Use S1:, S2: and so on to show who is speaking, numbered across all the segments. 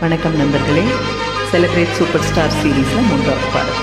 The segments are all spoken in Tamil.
S1: வணக்கம் நண்பர்களே. செலிப்ரேட் சூப்பர் ஸ்டார் சீரீஸில் 3வது பாடல்.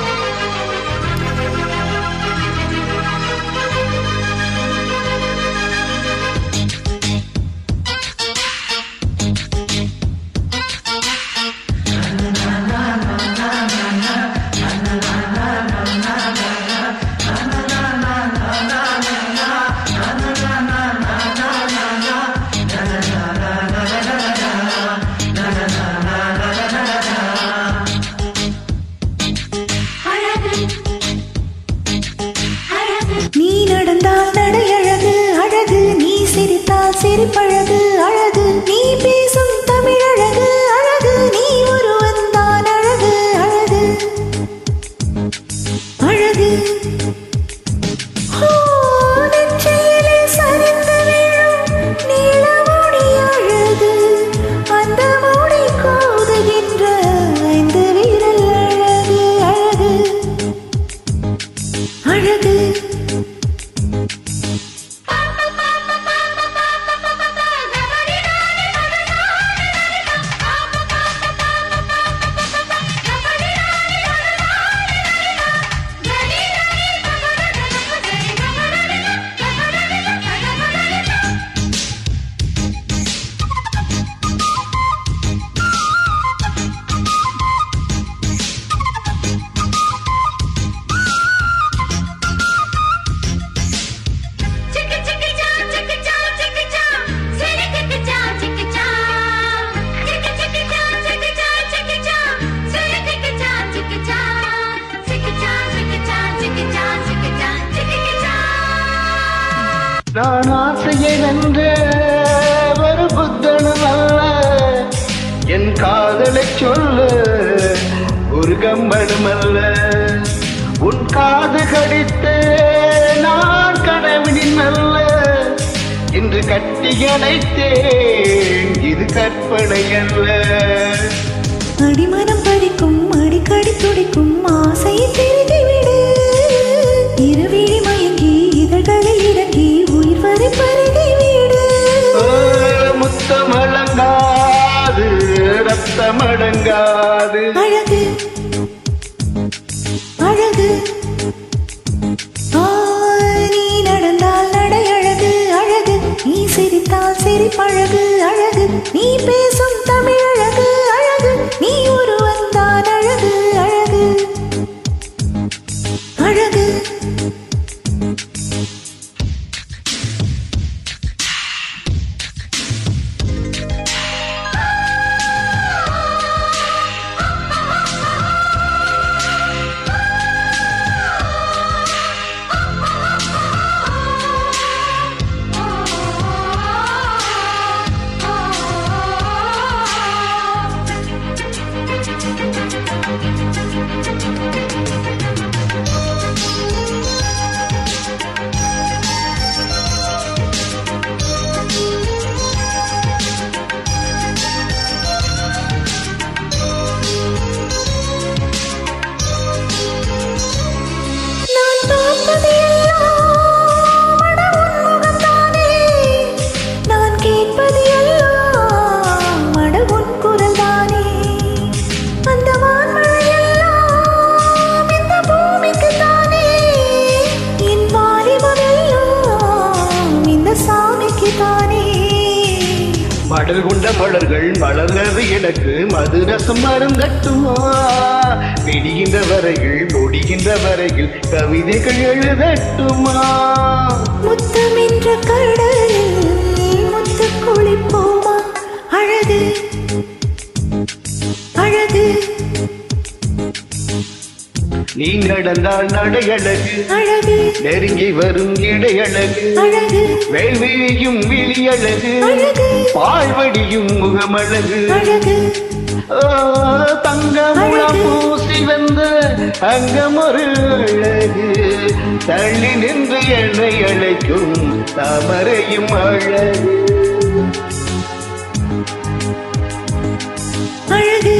S2: நீ நடந்தால் நடையழகு அழகு, நீ சிரித்தால் சிரிப்பழகு அழகு, நீ பேசும் தமிழழகு அழகு, நீ ஒருவன் தான் அழகு அழகு அழகு. நெற்றியிலே சரிந்து விழும் நீளமுடி அழகு, அந்த முடி கோதுகின்ற 5 விரல் அழகு அழகு அழகு.
S3: நான் ஆசையை வென்ற ஒரு புத்தனும் அல்ல, என் காதலை சொல்ல ஒரு கம்பனும் அல்ல. உன் காது கடித்த நான் கனவினின் அல்ல, இன்று கட்டி அணைத்தேன் இது கற்பனை அல்ல.
S2: அடிமனம் பறிக்கும் அடிக்கடி துடிக்கும் ஆசையை திருகிவிடு, இருவிழி மயங்கி இதழ்களில் இறங்கி உயிர் வரை பருகிவிடு.
S3: முத்தமடங்காது ரத்தமடங்காது
S2: அழகு அழகு. நீ நடந்தால் நடையழகு அழகு, நீ சிரித்தால் சிரிப்பழகு அழகு, நீ பேசும் தமிழழகு அழகு, நீ ஒருவன் தான் அழகு அழகு அழகு.
S3: மடல் கொண்ட மலர்கள் மலர்கிறது எனக்கு மதுரசம் மருந்தட்டுமா, பிடிகின்ற வரையில் முடிகின்ற வரையில் கவிதைகள் எழுதட்டுமா.
S2: முத்தம் என்ற கடலில் முத்து குளிப்போமா அழகு அழகு.
S3: நீ நடந்தால் நடையழகு
S2: அழகு,
S3: நெருங்கி வரும் இடையழகு
S2: அழகு,
S3: வேள்வியும் விழியழகு
S2: அழகு,
S3: பாழ்வடியும் முகமழகு
S2: அழகு.
S3: தங்கமுளம் பூசி வந்த அங்கமொரு அழகு, தள்ளி நின்று என்னை அழைக்கும் தாமரையும் அழகு
S2: அழகு.